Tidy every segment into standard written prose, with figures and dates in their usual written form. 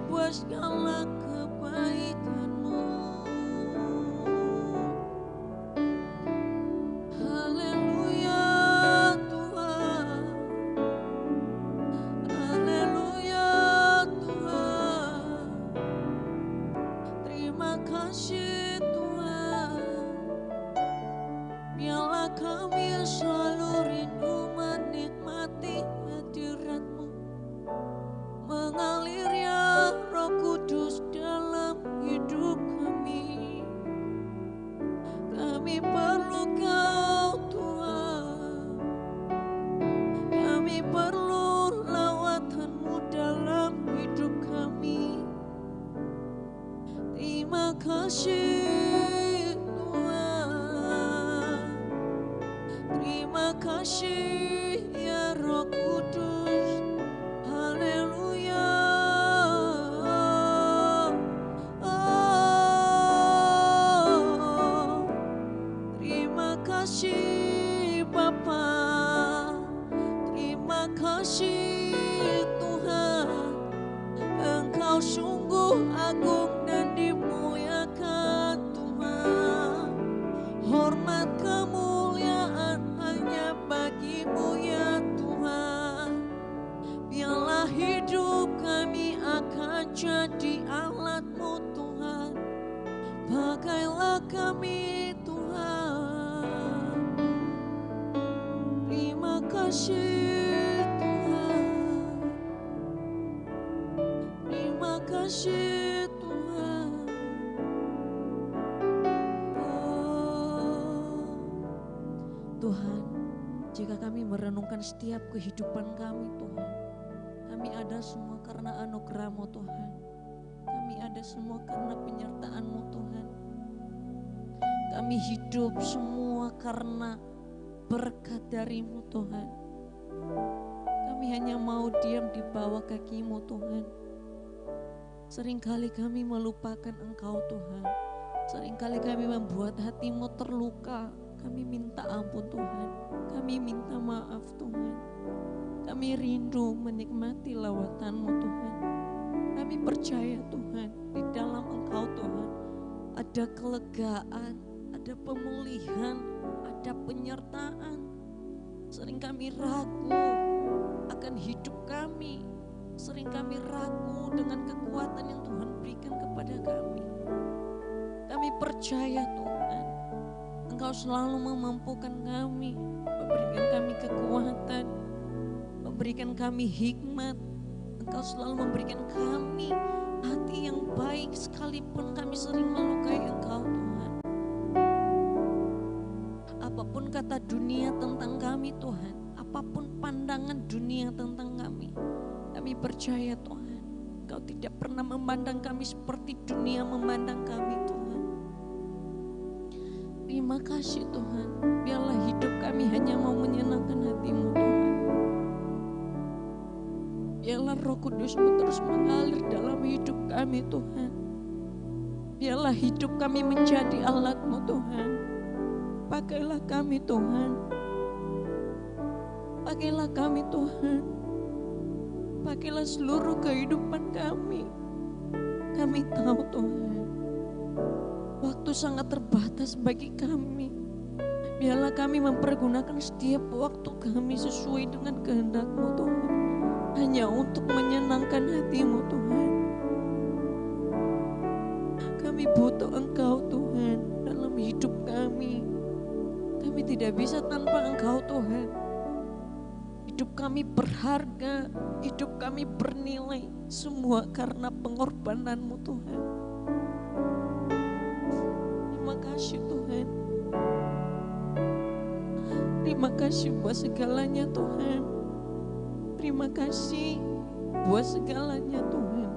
buat segala kebaikan-Mu. Haleluya Tuhan, haleluya Tuhan. Terima kasih Tuhan, biarlah kami selalu rindu menikmati hadirat-Mu. Mengalir ya Roh Kudus dalam hidup kami. Kami perlu Kau Tuhan, kami perlu lawatan-Mu dalam hidup kami. Terima kasih Tuhan, terima kasih ya Roh Kudus. Haleluya. Oh, terima kasih Bapa, terima kasih Tuhan. Engkau sungguh agung dan dimuliakan Tuhan. Hormat kemuliaan hanya bagi-Mu ya Tuhan. Biarlah hidup kami akan jadi alat-Mu Tuhan. Pakailah kami Tuhan. Terima kasih Tuhan, terima kasih Tuhan. Oh, Tuhan, jika kami merenungkan setiap kehidupan kami Tuhan, kami ada semua karena anugerah-Mu Tuhan. Kami ada semua karena penyertaan-Mu Tuhan. Kami hidup semua karena berkat dari-Mu Tuhan. Kami hanya mau diam di bawah kaki-Mu Tuhan. Seringkali kami melupakan Engkau Tuhan. Seringkali kami membuat hati-Mu terluka. Kami minta ampun Tuhan. Kami minta maaf Tuhan. Kami rindu menikmati lawatan-Mu Tuhan. Kami percaya Tuhan, di dalam Engkau Tuhan ada kelegaan, ada pemulihan, ada penyertaan. Sering kami ragu akan hidup kami. Sering kami ragu dengan kekuatan yang Tuhan berikan kepada kami. Kami percaya Tuhan, Engkau selalu memampukan kami, memberikan kami kekuatan, memberikan kami hikmat. Engkau selalu memberikan kami hati yang baik sekalipun kami sering melukai Engkau Tuhan. Apapun kata dunia tentang kami Tuhan, apapun pandangan dunia tentang kami percaya Tuhan, Engkau tidak pernah memandang kami seperti dunia memandang kami Tuhan. Terima kasih Tuhan, biarlah hidup kami hanya mau menyenangkan hati-Mu Tuhan. Biarlah Roh Kudus-Mu terus mengalir dalam hidup kami Tuhan. Biarlah hidup kami menjadi alat-Mu Tuhan. Pakailah kami Tuhan. Pakailah kami Tuhan. Pakailah seluruh kehidupan kami. Kami tahu Tuhan, waktu sangat terbatas bagi kami. Biarlah kami mempergunakan setiap waktu kami sesuai dengan kehendak-Mu Tuhan. Hanya untuk menyenangkan hati-Mu Tuhan. Kami butuh Engkau Tuhan dalam hidup kami. Kami tidak bisa tanpa Engkau Tuhan. Hidup kami berharga, hidup kami bernilai, semua karena pengorbanan-Mu Tuhan. Terima kasih Tuhan. Terima kasih buat segalanya Tuhan. Terima kasih buat segalanya Tuhan.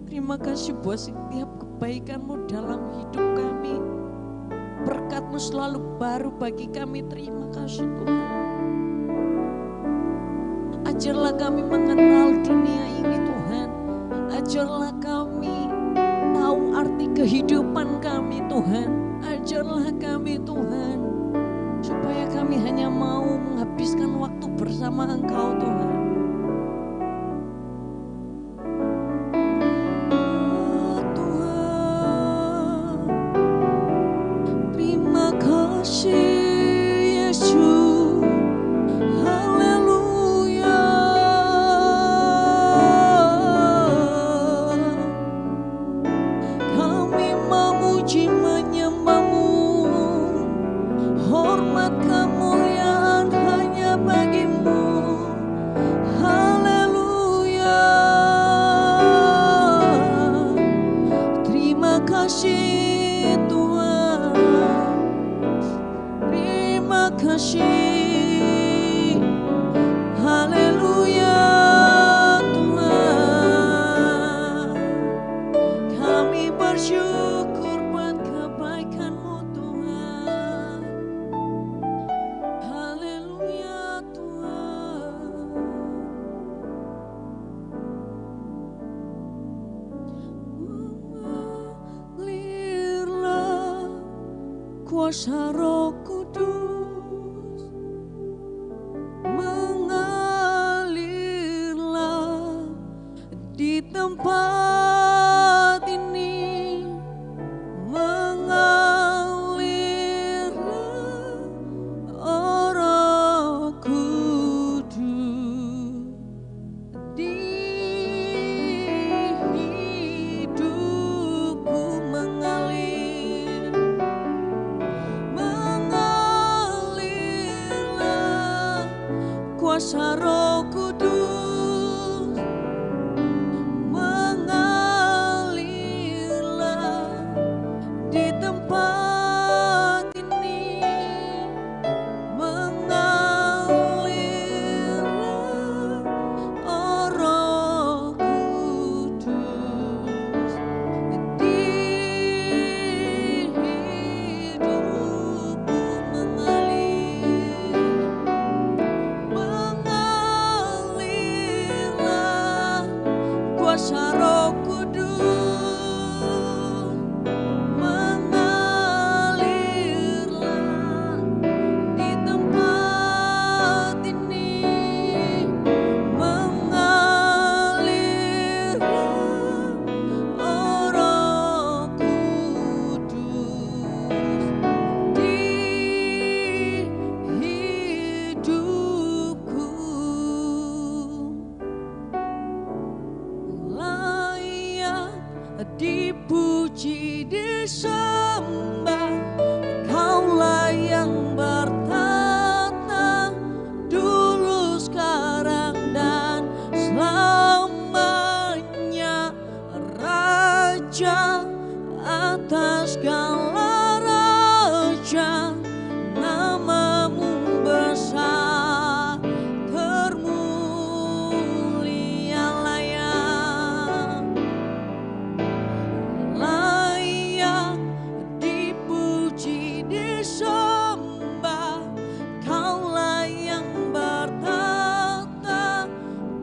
Terima kasih buat setiap kebaikan-Mu dalam hidup kami. Berkat-Mu selalu baru bagi kami. Terima kasih Tuhan. Ajarlah kami mengenal dunia ini Tuhan. Ajarlah kami tahu arti kehidupan kami Tuhan. Ajarlah kami Tuhan, supaya kami hanya mau menghabiskan waktu bersama Engkau Tuhan. kuasa Roh Kudus mengalirlah di tempat ini, mengalirlah Roh Kudus di hidupku, mengalirlah kuasa Roh Kudus, mengalirlah di tempat ini, mengalirlah Roh Kudus di hidupku, mengalirlah kuasa Roh Kudus, mengalirlah di tempat ini, mengalirlah Roh Kudus di hidupku. Layak dipuji, disembah, Kaulah yang bertata dulu, sekarang, dan selamanya. Raja atas segala raja, namamu besar, termulia. Layak dipuji, disembah, Kaulah yang bertata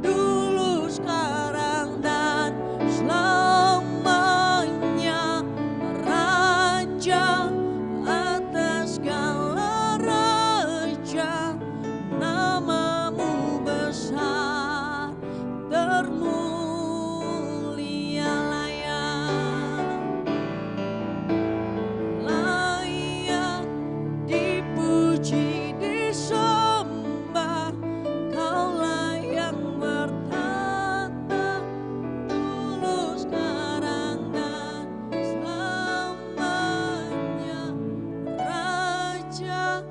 dulu, sekarang, dan selamanya. Raja atas segala raja, namamu besar, termulia. Layak dipuji, disembah, Kaulah yang bertata dulu, sekarang, dan selamanya. Raja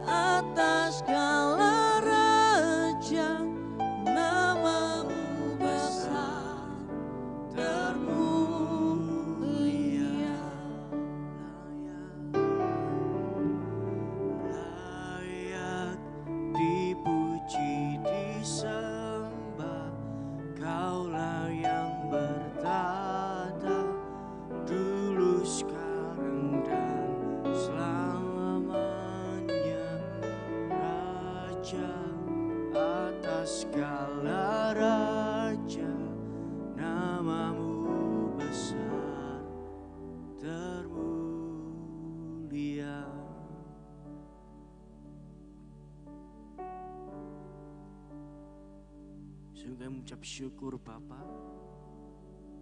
atas segala raja, namamu besar, termulia. Layak dipuji, disembah, Kaulah yang bertata dulu, sekarang, dan selamanya. Raja atas segala raja, namamu besar, termulia. Sungguh kami mengucap syukur Bapa,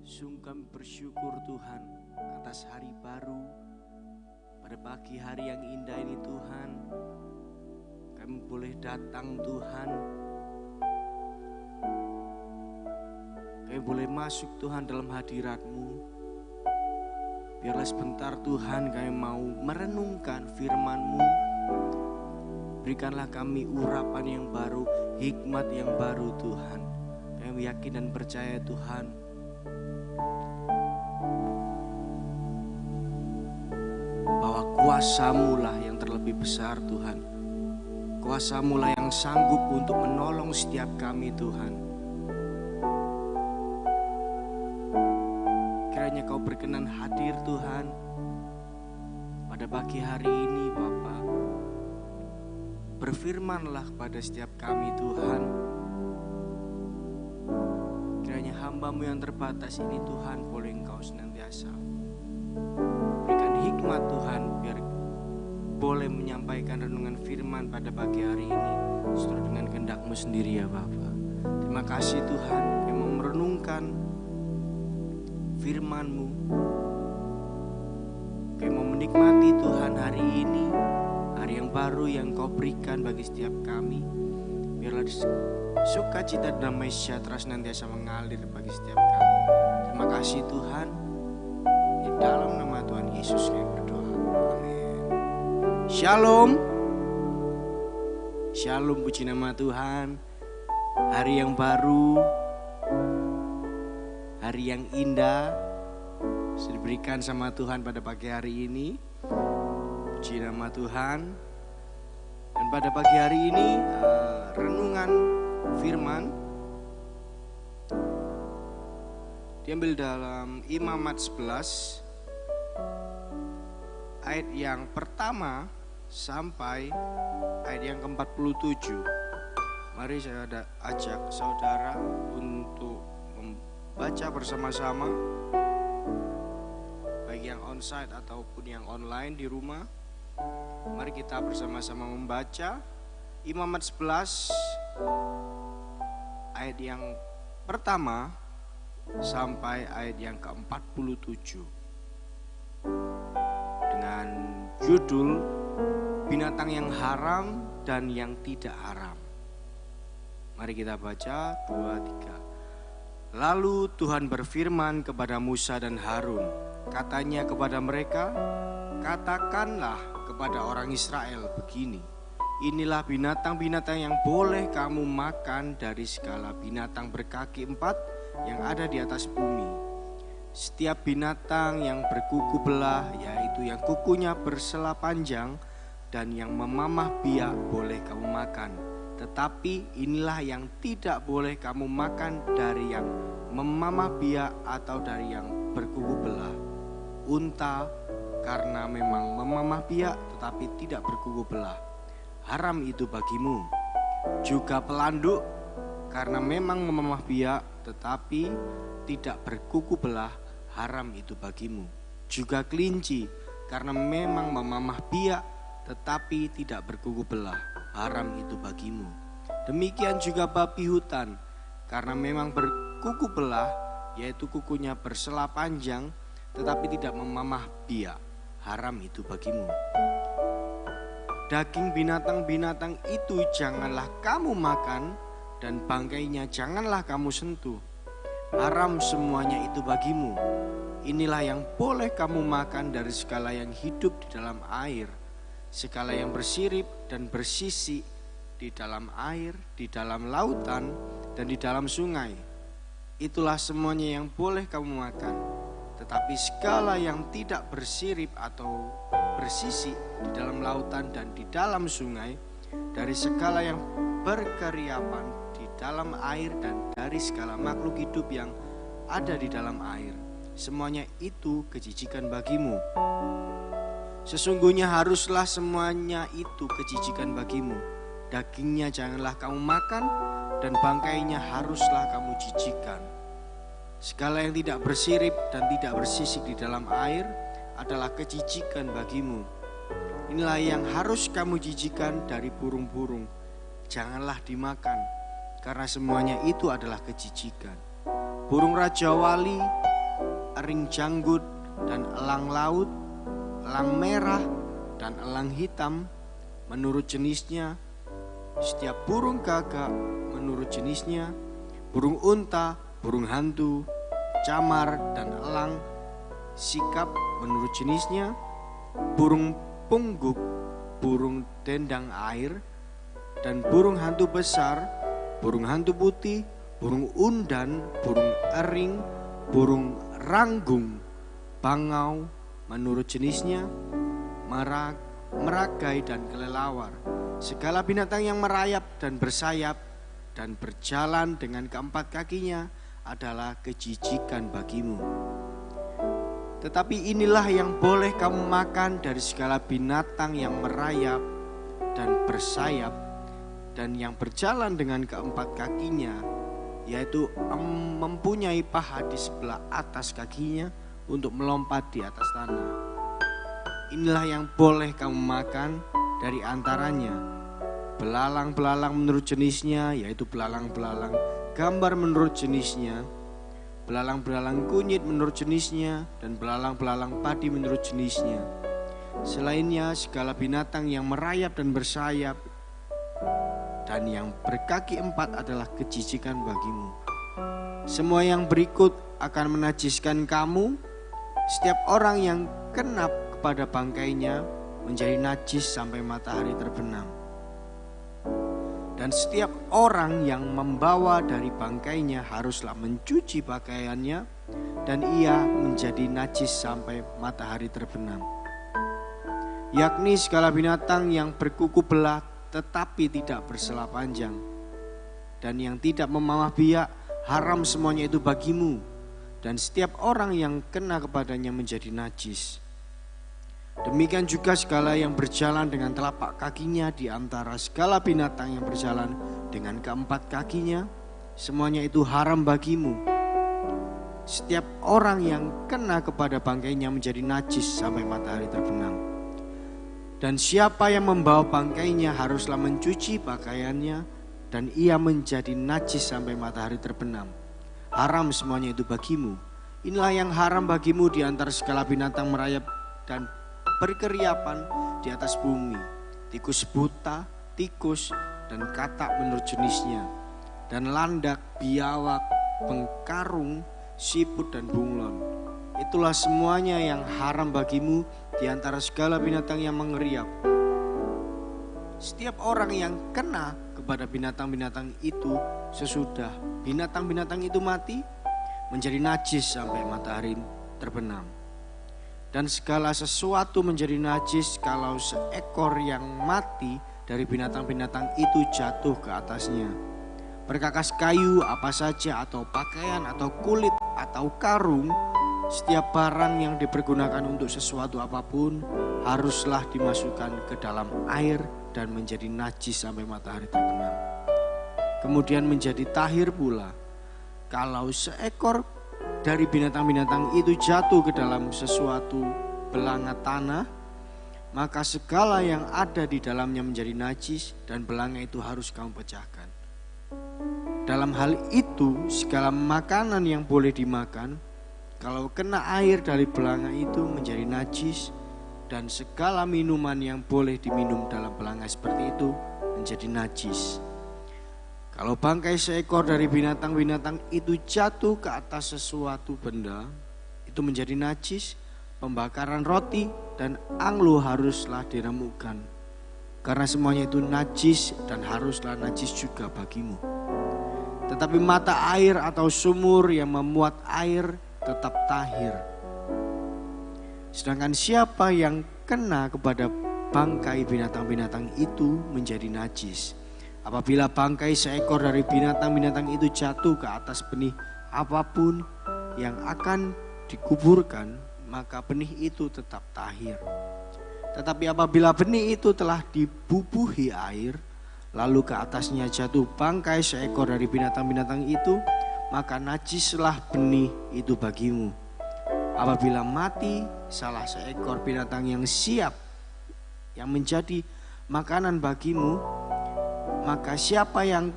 sungguh kami bersyukur Tuhan atas hari baru, pada pagi hari yang indah ini Tuhan. Kami boleh datang Tuhan, kami boleh masuk Tuhan dalam hadirat-Mu. Biarlah sebentar Tuhan kami mau merenungkan firman-Mu. Berikanlah kami urapan yang baru, hikmat yang baru Tuhan. Kami yakin dan percaya Tuhan, bahwa kuasa-Mu lah yang terlebih besar Tuhan. Kuasa-Mu lah yang sanggup untuk menolong setiap kami Tuhan. Kiranya Kau berkenan hadir Tuhan pada pagi hari ini Bapa. Berfirmanlah kepada setiap kami Tuhan. Kiranya hamba-Mu yang terbatas ini Tuhan boleh Engkau senantiasa berikan hikmat Tuhan, biar boleh menyampaikan renungan firman pada pagi hari ini sesuai dengan kehendak-Mu sendiri ya Bapa. Terima kasih Tuhan, kami mau merenungkan firman-Mu. Kami mau menikmati Tuhan hari ini, hari yang baru yang Kau berikan bagi setiap kami. Biarlah sukacita dan damai sejahtera senantiasa mengalir bagi setiap kami. Terima kasih Tuhan. Di dalam nama Tuhan Yesus kami berdoa. Amin. Shalom. Shalom, puji nama Tuhan. Hari yang baru, hari yang indah sudah diberikan sama Tuhan pada pagi hari ini. Puji nama Tuhan. Dan pada pagi hari ini renungan firman diambil dalam Imamat 11 ayat yang pertama sampai ayat yang ke-47. Mari saya ajak saudara untuk membaca bersama-sama, baik yang onsite ataupun yang online di rumah. Mari kita bersama-sama membaca Imamat 11 ayat yang pertama sampai ayat yang ke-47 dengan judul binatang yang haram dan yang tidak haram. Mari kita baca 2, 3. Lalu Tuhan berfirman kepada Musa dan Harun, katanya kepada mereka, katakanlah kepada orang Israel begini, inilah binatang-binatang yang boleh kamu makan dari segala binatang berkaki 4 yang ada di atas bumi. Setiap binatang yang berkuku belah, yaitu yang kukunya bersela panjang dan yang memamah biak, boleh kamu makan. Tetapi inilah yang tidak boleh kamu makan, dari yang memamah biak atau dari yang berkuku belah. Unta, karena memang memamah biak tetapi tidak berkuku belah, haram itu bagimu. Juga pelanduk, karena memang memamah biak tetapi tidak berkuku belah, haram itu bagimu. Juga kelinci, karena memang memamah biak tetapi tidak berkuku belah, haram itu bagimu. Demikian juga babi hutan, karena memang berkuku belah, yaitu kukunya bersela panjang tetapi tidak memamah biak, haram itu bagimu. Daging binatang-binatang itu janganlah kamu makan, dan bangkainya janganlah kamu sentuh, haram semuanya itu bagimu. Inilah yang boleh kamu makan dari segala yang hidup di dalam air, segala yang bersirip dan bersisik di dalam air, di dalam lautan, dan di dalam sungai. Itulah semuanya yang boleh kamu makan. Tetapi segala yang tidak bersirip atau bersisik di dalam lautan dan di dalam sungai, dari segala yang berkeriapan di dalam air dan dari segala makhluk hidup yang ada di dalam air, semuanya itu kejijikan bagimu. Sesungguhnya haruslah semuanya itu kejijikan bagimu. Dagingnya janganlah kamu makan, dan bangkainya haruslah kamu jijikan. Segala yang tidak bersirip dan tidak bersisik di dalam air adalah kejijikan bagimu. Inilah yang harus kamu jijikan dari burung-burung. Janganlah dimakan, karena semuanya itu adalah kejijikan. Burung rajawali, ering janggut, dan elang laut, elang merah, dan elang hitam menurut jenisnya. Setiap burung gagak menurut jenisnya. Burung unta, burung hantu, camar, dan elang sikap menurut jenisnya. Burung pungguk, burung dendang air, dan burung hantu besar, burung hantu putih, burung undan, burung ering, burung ranggung, bangau menurut jenisnya, meragai dan kelelawar. Segala binatang yang merayap dan bersayap dan berjalan dengan keempat kakinya adalah kejijikan bagimu. Tetapi inilah yang boleh kamu makan dari segala binatang yang merayap dan bersayap dan yang berjalan dengan keempat kakinya, yaitu mempunyai paha di sebelah atas kakinya untuk melompat di atas tanah. inilah yang boleh kamu makan dari antaranya. Belalang-belalang menurut jenisnya, yaitu belalang-belalang gambar menurut jenisnya, belalang-belalang kunyit menurut jenisnya, dan belalang-belalang padi menurut jenisnya. Selainnya segala binatang yang merayap dan bersayap dan yang berkaki 4 adalah kejijikan bagimu. Semua yang berikut akan menajiskan kamu. Setiap orang yang kena kepada bangkainya menjadi najis sampai matahari terbenam. Dan setiap orang yang membawa dari bangkainya haruslah mencuci pakaiannya, dan ia menjadi najis sampai matahari terbenam. Yakni segala binatang yang berkuku belah tetapi tidak bersela panjang, dan yang tidak memamah biak, haram semuanya itu bagimu. Dan setiap orang yang kena kepadanya menjadi najis. Demikian juga segala yang berjalan dengan telapak kakinya di antara segala binatang yang berjalan dengan keempat kakinya, semuanya itu haram bagimu. Setiap orang yang kena kepada bangkainya menjadi najis sampai matahari terbenam. Dan siapa yang membawa bangkainya haruslah mencuci pakaiannya, dan ia menjadi najis sampai matahari terbenam. Haram semuanya itu bagimu. Inilah yang haram bagimu di antara segala binatang merayap dan berkeriapan di atas bumi. Tikus buta, tikus, dan katak menurut jenisnya. Dan landak, biawak, bengkarung, siput, dan bunglon. Itulah semuanya yang haram bagimu di antara segala binatang yang mengeriap. Setiap orang yang kena kepada binatang-binatang itu sesudah binatang-binatang itu mati menjadi najis sampai matahari terbenam. Dan segala sesuatu menjadi najis kalau seekor yang mati dari binatang-binatang itu jatuh ke atasnya. Perkakas kayu apa saja atau pakaian atau kulit atau karung, setiap barang yang dipergunakan untuk sesuatu apapun haruslah dimasukkan ke dalam air dan menjadi najis sampai matahari terbenam. Kemudian menjadi tahir pula kalau seekor dari binatang-binatang itu jatuh ke dalam sesuatu belanga tanah, maka segala yang ada di dalamnya menjadi najis dan belanga itu harus kamu pecahkan. Dalam hal itu segala makanan yang boleh dimakan kalau kena air dari belanga itu menjadi najis, dan segala minuman yang boleh diminum dalam belanga seperti itu menjadi najis. Kalau bangkai seekor dari binatang-binatang itu jatuh ke atas sesuatu benda, itu menjadi najis. Pembakaran roti dan anglo haruslah diremukkan, karena semuanya itu najis dan haruslah najis juga bagimu. Tetapi mata air atau sumur yang memuat air tetap tahir. Sedangkan siapa yang kena kepada bangkai binatang-binatang itu menjadi najis. Apabila bangkai seekor dari binatang-binatang itu jatuh ke atas benih apapun yang akan dikuburkan, maka benih itu tetap tahir. Tetapi apabila benih itu telah dibubuhi air, lalu ke atasnya jatuh bangkai seekor dari binatang-binatang itu, maka najislah benih itu bagimu. Apabila mati salah seekor binatang yang siap, yang menjadi makanan bagimu, maka siapa yang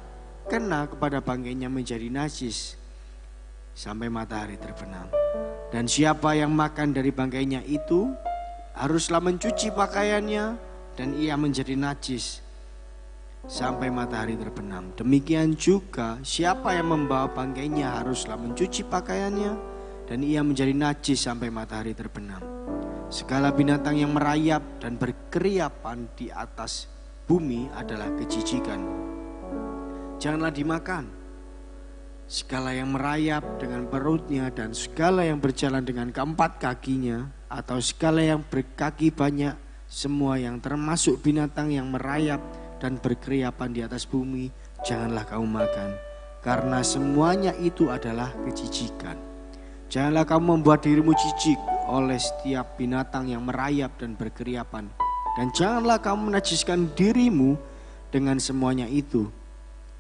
kena kepada bangkainya menjadi najis sampai matahari terbenam. Dan siapa yang makan dari bangkainya itu haruslah mencuci pakaiannya, dan ia menjadi najis sampai matahari terbenam. Demikian juga siapa yang membawa bangkainya haruslah mencuci pakaiannya, dan ia menjadi najis sampai matahari terbenam. Segala binatang yang merayap dan berkeriapan di atas bumi adalah kejijikan. Janganlah dimakan. Segala yang merayap dengan perutnya dan segala yang berjalan dengan keempat kakinya atau segala yang berkaki banyak, semua yang termasuk binatang yang merayap dan berkeriapan di atas bumi, janganlah kamu makan, karena semuanya itu adalah kejijikan. Janganlah kamu membuat dirimu jijik oleh setiap binatang yang merayap dan berkeriapan, dan janganlah kamu menajiskan dirimu dengan semuanya itu,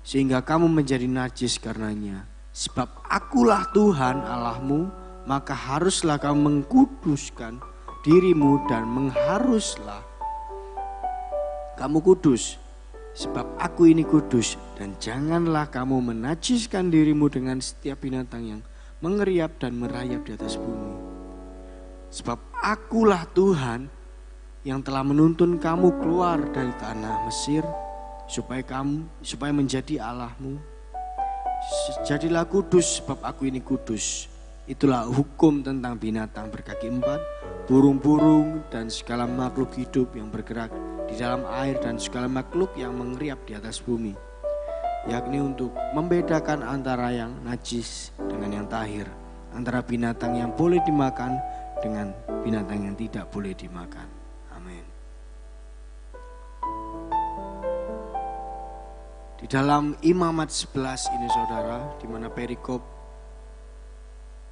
sehingga kamu menjadi najis karenanya. Sebab akulah Tuhan Allahmu, maka haruslah kamu mengkuduskan dirimu dan mengharuslah kamu kudus, sebab aku ini kudus. Dan janganlah kamu menajiskan dirimu dengan setiap binatang yang mengeriap dan merayap di atas bumi. Sebab akulah Tuhan yang telah menuntun kamu keluar dari tanah Mesir, supaya menjadi Allahmu. Jadilah kudus, sebab aku ini kudus. Itulah hukum tentang binatang berkaki 4, burung-burung dan segala makhluk hidup yang bergerak di dalam air dan segala makhluk yang mengeriap di atas bumi, yakni untuk membedakan antara yang najis dengan yang tahir, antara binatang yang boleh dimakan dengan binatang yang tidak boleh dimakan. Amin. Di dalam Imamat 11 ini saudara, di mana perikop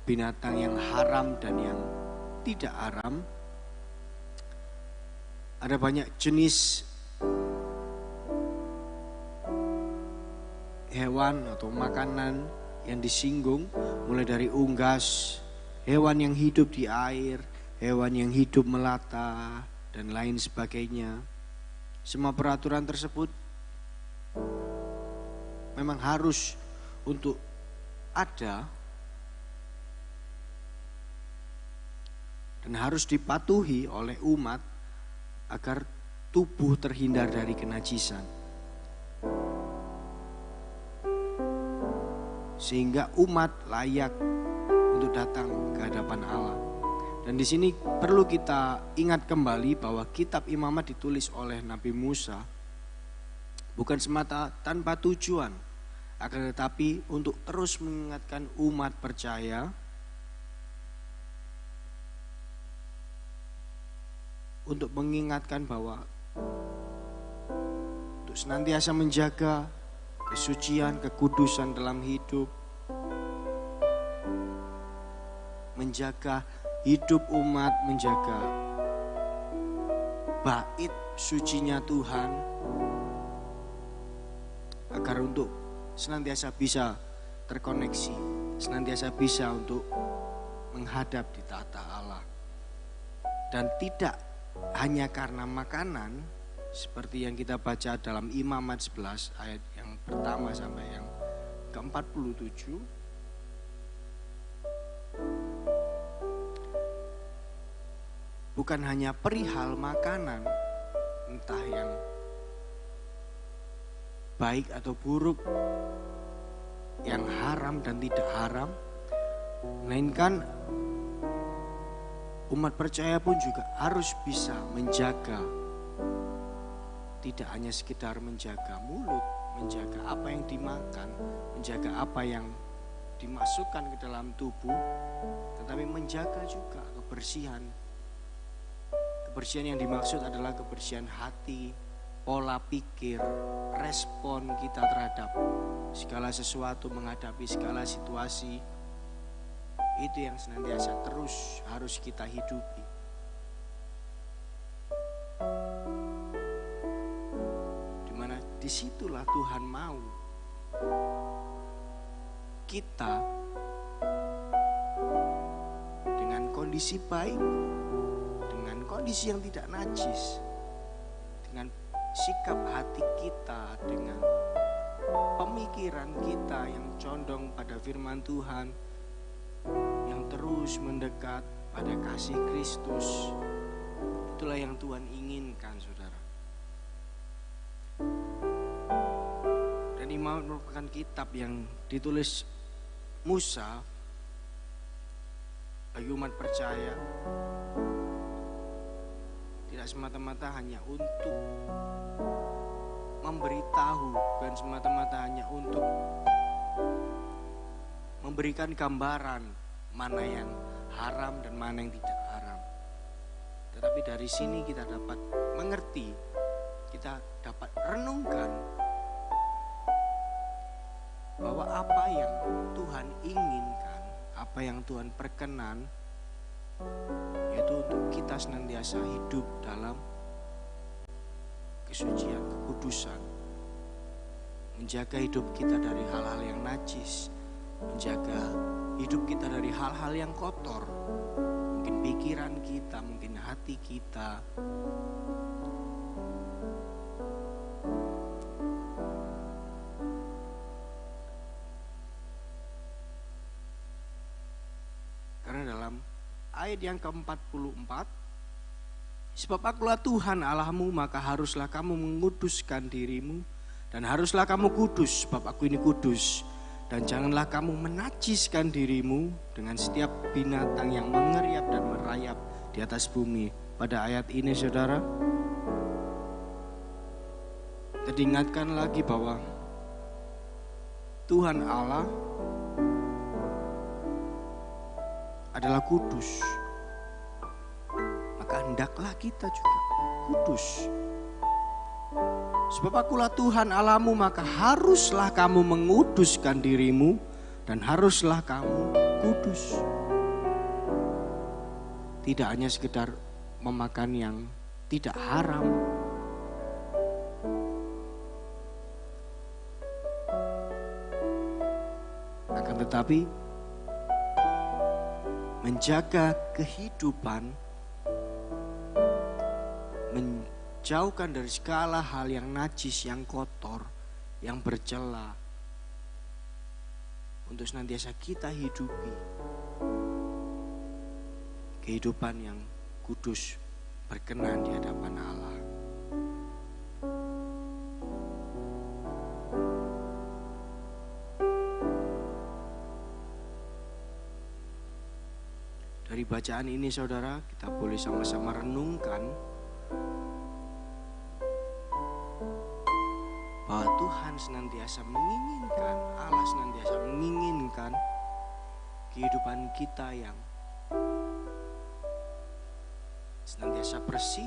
binatang yang haram dan yang tidak haram, ada banyak jenis hewan atau makanan yang disinggung, mulai dari unggas, hewan yang hidup di air, hewan yang hidup melata, dan lain sebagainya. Semua peraturan tersebut memang harus untuk ada dan harus dipatuhi oleh umat agar tubuh terhindar dari kenajisan, sehingga umat layak untuk datang ke hadapan Allah. Dan di sini perlu kita ingat kembali bahwa kitab Imamat ditulis oleh Nabi Musa bukan semata tanpa tujuan, akan tetapi untuk terus mengingatkan umat percaya untuk mengingatkan bahwa untuk senantiasa menjaga kesucian, kekudusan dalam hidup, menjaga hidup umat, menjaga bait sucinya Tuhan, agar untuk senantiasa bisa terkoneksi, senantiasa bisa untuk menghadap di tahta Allah. Dan tidak hanya karena makanan, seperti yang kita baca dalam Imamat 11 ayat yang pertama sampai yang ke-47. Bukan hanya perihal makanan, entah yang baik atau buruk, yang haram dan tidak haram, melainkan umat percaya pun juga harus bisa menjaga, tidak hanya sekedar menjaga mulut, menjaga apa yang dimakan, menjaga apa yang dimasukkan ke dalam tubuh, tetapi menjaga juga kebersihan. Kebersihan yang dimaksud adalah kebersihan hati, pola pikir, respon kita terhadap segala sesuatu, menghadapi segala situasi. Itu yang senantiasa terus harus kita hidupi. Dimana disitulah Tuhan mau kita dengan kondisi baik, dengan kondisi yang tidak najis, dengan sikap hati kita, dengan pemikiran kita yang condong pada firman Tuhan, yang terus mendekat pada kasih Kristus. Itulah yang Tuhan inginkan, saudara. Dan Imamat merupakan kitab yang ditulis Musa bagi umat percaya, tidak semata-mata hanya untuk memberitahu, bukan semata-mata hanya untuk memberikan gambaran mana yang haram dan mana yang tidak haram. Tetapi dari sini kita dapat mengerti, kita dapat renungkan bahwa apa yang Tuhan inginkan, apa yang Tuhan perkenan, yaitu untuk kita senantiasa hidup dalam kesucian, kekudusan, menjaga hidup kita dari hal-hal yang najis, menjaga hidup kita dari hal-hal yang kotor, mungkin pikiran kita, mungkin hati kita. Karena dalam ayat yang ke-44, sebab akulah Tuhan Allahmu, maka haruslah kamu menguduskan dirimu, dan haruslah kamu kudus, sebab aku ini kudus. Dan janganlah kamu menajiskan dirimu dengan setiap binatang yang mengeriap dan merayap di atas bumi. Pada ayat ini saudara, kita diingatkan lagi bahwa Tuhan Allah adalah kudus. Maka hendaklah kita juga kudus. Sebab akulah Tuhan Allahmu, maka haruslah kamu menguduskan dirimu, dan haruslah kamu kudus. Tidak hanya sekedar memakan yang tidak haram, akan tetapi menjaga kehidupan, menjauhkan dari segala hal yang najis, yang kotor, yang bercela, untuk senantiasa kita hidupi kehidupan yang kudus, berkenan di hadapan Allah. Dari bacaan ini saudara, kita boleh sama-sama renungkan bahwa Tuhan senantiasa menginginkan, Allah senantiasa menginginkan kehidupan kita yang senantiasa bersih,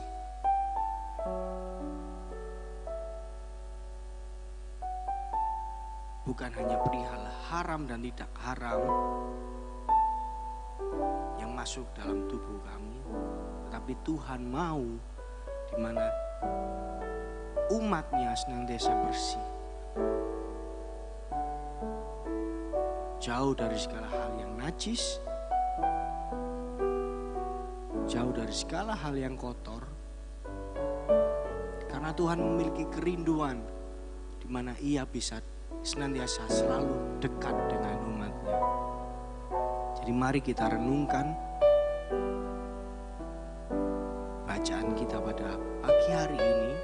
bukan hanya perihal haram dan tidak haram yang masuk dalam tubuh kami, tetapi Tuhan mau di mana umatnya senantiasa bersih, jauh dari segala hal yang najis, jauh dari segala hal yang kotor, karena Tuhan memiliki kerinduan di mana Ia bisa senantiasa selalu dekat dengan umatnya. Jadi mari kita renungkan bacaan kita pada pagi hari ini.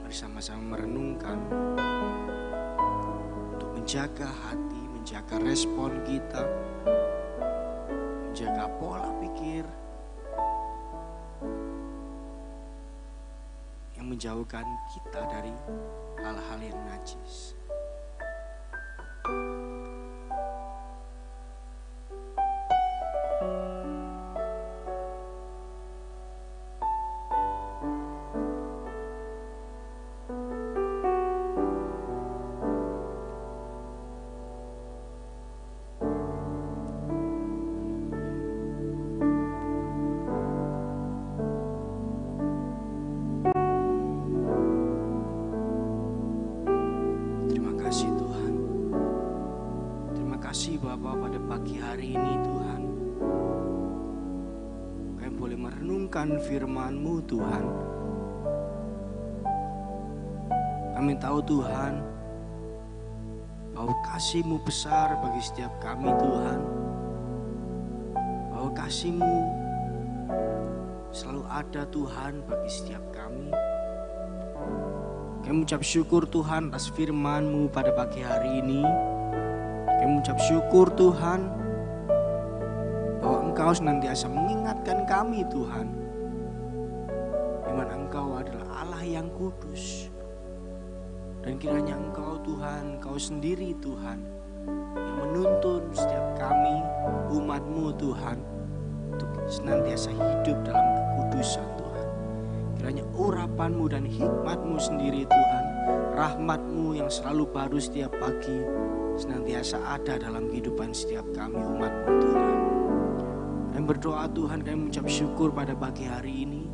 Mari sama-sama merenungkan untuk menjaga hati, menjaga respon kita, menjaga pola pikir yang menjauhkan kita dari hal-hal yang najis. Firman-Mu Tuhan, kami tahu Tuhan bahwa kasih-Mu besar bagi setiap kami Tuhan, bahwa kasih-Mu selalu ada Tuhan bagi setiap kami. Kami mengucap syukur Tuhan atas firman-Mu pada pagi hari ini. Kami mengucap syukur Tuhan bahwa Engkau senantiasa mengingatkan kami Tuhan, Engkau adalah Allah yang kudus. Dan kiranya Engkau Tuhan, Engkau sendiri Tuhan, yang menuntun setiap kami, umat-Mu Tuhan, untuk senantiasa hidup dalam kekudusan Tuhan. Kiranya urapan-Mu dan hikmat-Mu sendiri Tuhan, rahmat-Mu yang selalu baru setiap pagi, senantiasa ada dalam kehidupan setiap kami, umat-Mu Tuhan. Kami berdoa Tuhan, kami mengucap syukur pada pagi hari ini.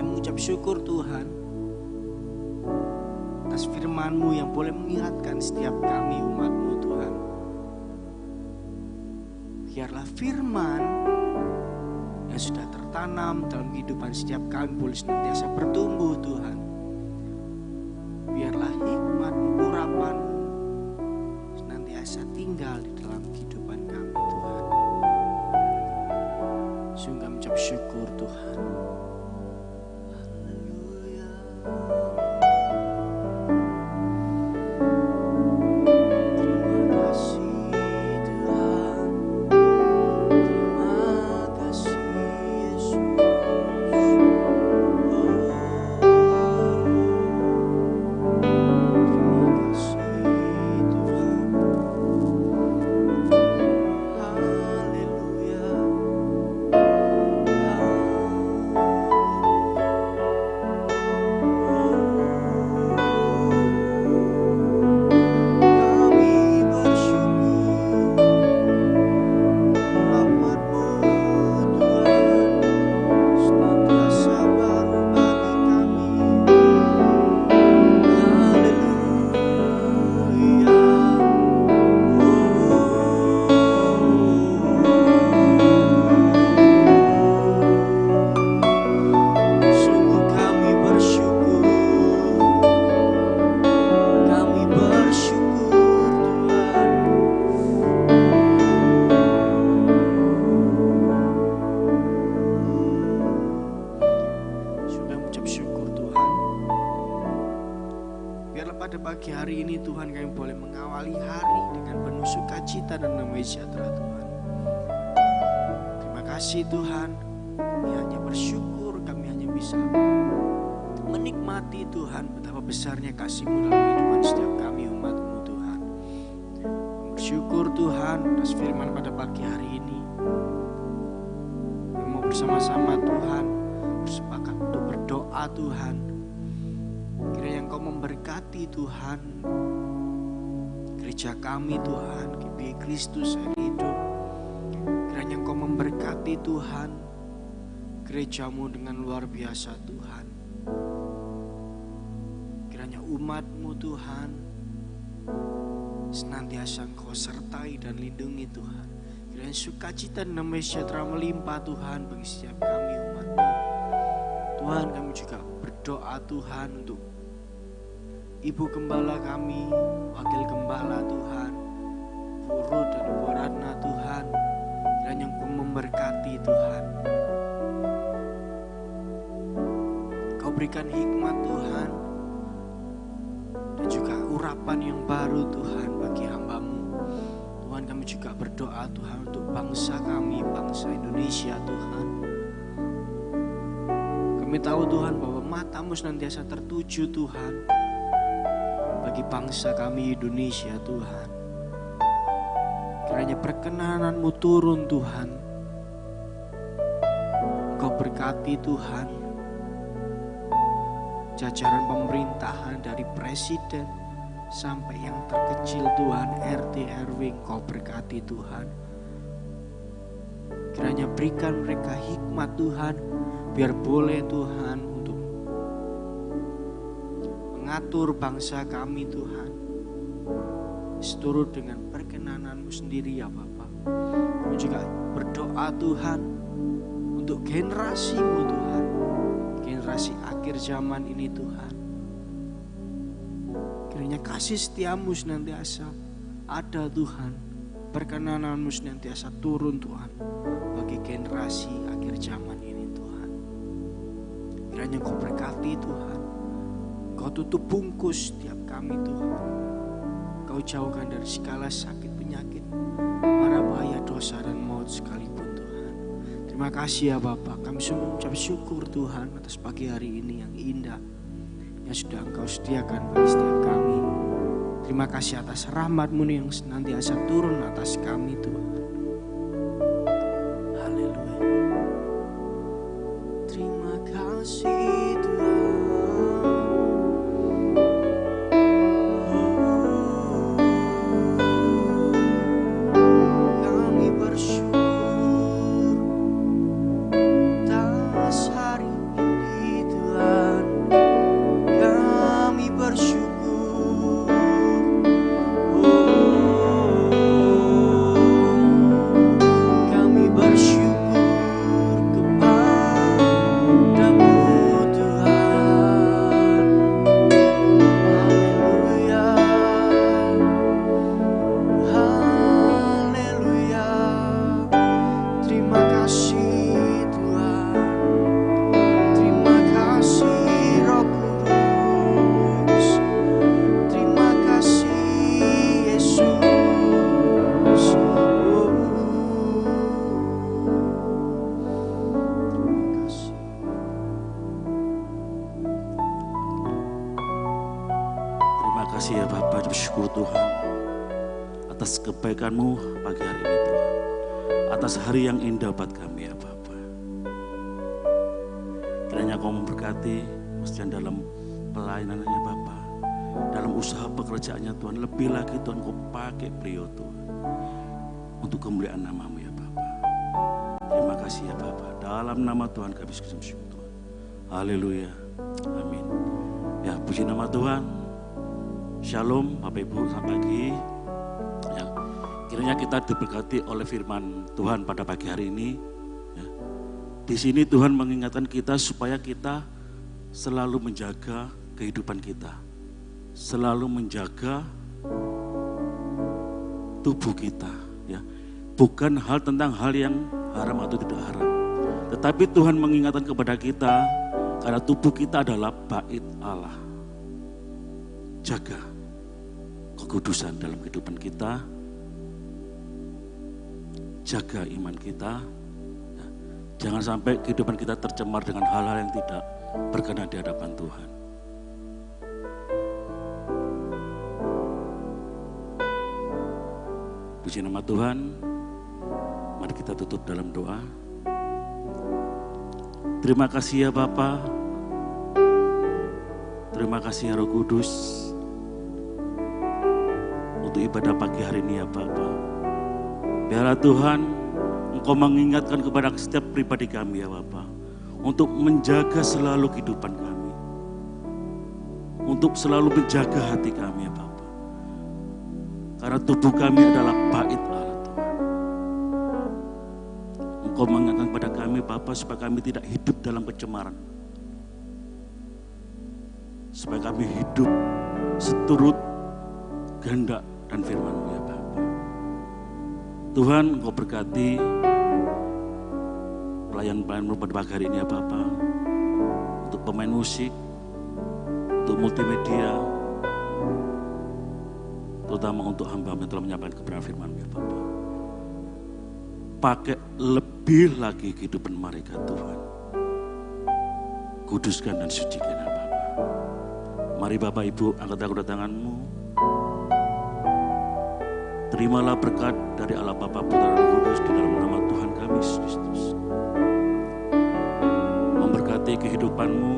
Mengucap syukur Tuhan atas firman-Mu yang boleh mengingatkan setiap kami umat-Mu Tuhan. biarlah firman yang sudah tertanam dalam kehidupan setiap kami boleh senantiasa bertumbuh Tuhan. Biarlah hikmat-Mu, urapan-Mu senantiasa tinggal di dalam kehidupan kami Tuhan. Sungguh kami ucap syukur Tuhan. Haleluya. Pagi hari ini Tuhan kami boleh mengawali hari dengan penuh sukacita dan damai sejahtera Tuhan. Terima kasih Tuhan, kami hanya bersyukur, kami hanya bisa menikmati Tuhan betapa besarnya kasih-Mu dalam kehidupan setiap kami umat-Mu Tuhan. Bersyukur Tuhan atas firman pada pagi hari ini. Kami mau bersama-sama Tuhan bersepakat untuk berdoa Tuhan. Kiranya Engkau memberkati Tuhan gereja kami Tuhan, GBI Kristus yang hidup. Kiranya Engkau memberkati Tuhan gereja-Mu dengan luar biasa Tuhan. Kiranya umat-Mu Tuhan senantiasa Engkau sertai dan lindungi Tuhan. Kiranya sukacita dan damai sejahtera melimpah Tuhan bagi setiap kami umat-Mu. Tuhan, kami juga berdoa Tuhan untuk Ibu Gembala kami, Wakil Gembala Tuhan, Bu Ruth dan Bu Ratna Tuhan, kiranya Engkau memberkati Tuhan. Kau berikan hikmat Tuhan, dan juga urapan yang baru Tuhan bagi hamba-Mu. Tuhan, kami juga berdoa Tuhan untuk bangsa kami, bangsa Indonesia Tuhan. Kami tahu Tuhan bahwa mata-Mu senantiasa tertuju Tuhan bagi bangsa kami Indonesia Tuhan. Kiranya perkenanan-Mu turun Tuhan. Engkau berkati Tuhan jajaran pemerintahan dari presiden sampai yang terkecil Tuhan, RT RW Engkau berkati Tuhan. Kiranya berikan mereka hikmat Tuhan, biar boleh Tuhan untuk mengatur bangsa kami Tuhan seturut dengan perkenanan-Mu sendiri ya Bapa. Kami juga berdoa Tuhan untuk generasi-Mu Tuhan, generasi akhir zaman ini Tuhan. Kiranya kasih setia-Mu senantiasa ada Tuhan, perkenanan-Mu senantiasa turun Tuhan bagi generasi akhir zaman ini Tuhan. Kiranya Kau berkati Tuhan, Kau tutup bungkus setiap kami Tuhan. Kau jauhkan dari segala sakit penyakit, mara bahaya dosa dan maut sekalipun Tuhan. Terima kasih ya Bapa, kami semua mengucap syukur Tuhan atas pagi hari ini yang indah, yang sudah Engkau sediakan bagi setiap kami. Terima kasih atas rahmat-Mu yang senantiasa turun atas kami Tuhan. Haleluya. Terima kasih Tuhan. atas kebaikan-Mu pagi hari ini Tuhan. Atas hari yang indah buat kami ya Bapa. Kiranya Kau memberkati Mas Jan dalam pelayanannya Bapa. Dalam usaha pekerjaannya Tuhan. Lebih lagi Tuhan Kau pakai beliau Tuhan. Untuk kemuliaan nama-Mu ya Bapa. Terima kasih ya Bapa. Dalam nama Tuhan kami bersyukur Tuhan. Haleluya. Amin. Ya, puji nama Tuhan. Shalom Bapak Ibu, selamat pagi. Ya, kiranya kita diberkati oleh firman Tuhan pada pagi hari ini. Ya. Di sini Tuhan mengingatkan kita supaya kita selalu menjaga kehidupan kita. Selalu menjaga tubuh kita. Ya. Bukan hal tentang hal yang haram atau tidak haram. Tetapi Tuhan mengingatkan kepada kita, karena tubuh kita adalah bait Allah. Jaga kekudusan dalam kehidupan kita. Jaga iman kita. Jangan sampai kehidupan kita tercemar dengan hal-hal yang tidak berkenan di hadapan Tuhan. Puji nama Tuhan. Mari kita tutup dalam doa. Terima kasih ya Bapa. Terima kasih ya Roh Kudus untuk ibadah pagi hari ini ya Bapa. Biarlah Tuhan Engkau mengingatkan kepada setiap pribadi kami ya Bapa, untuk menjaga selalu kehidupan kami, untuk selalu menjaga hati kami ya Bapa. Karena tubuh kami adalah bait Allah Tuhan. Engkau mengingatkan kepada kami Bapa supaya kami tidak hidup dalam kecemaran. Supaya kami hidup seturut kehendak dan firman-Mu ya Bapa. Tuhan Engkau berkati pelayan-pelayan-Mu pada pagi hari ini ya Bapa. Untuk pemain musik, untuk multimedia, terutama untuk hamba-Mu yang telah menyampaikan kebenaran firman-Mu ya Bapa. Pakai lebih lagi kehidupan mereka Tuhan. Kuduskan dan sucikan ya Bapa. Mari Bapak Ibu angkat kedua tangan-Mu. Terimalah berkat dari Allah Bapa, Putra dan Roh Kudus di dalam nama Tuhan kami Yesus Kristus. Memberkati kehidupan-Mu,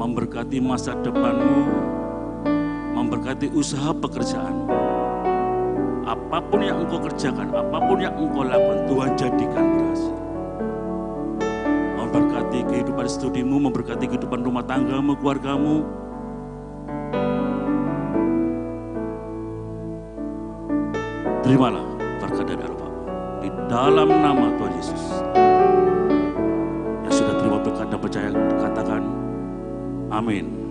memberkati masa depan-Mu, memberkati usaha pekerjaan-Mu. Apapun yang Engkau kerjakan, apapun yang Engkau lakukan, Tuhan jadikan berhasil. Memberkati kehidupan studimu, memberkati kehidupan rumah tanggamu, keluargamu. Terimalah berkat dari Allah Bapa di dalam nama Tuhan Yesus. Yang sudah terima berkat dan percaya katakan amin.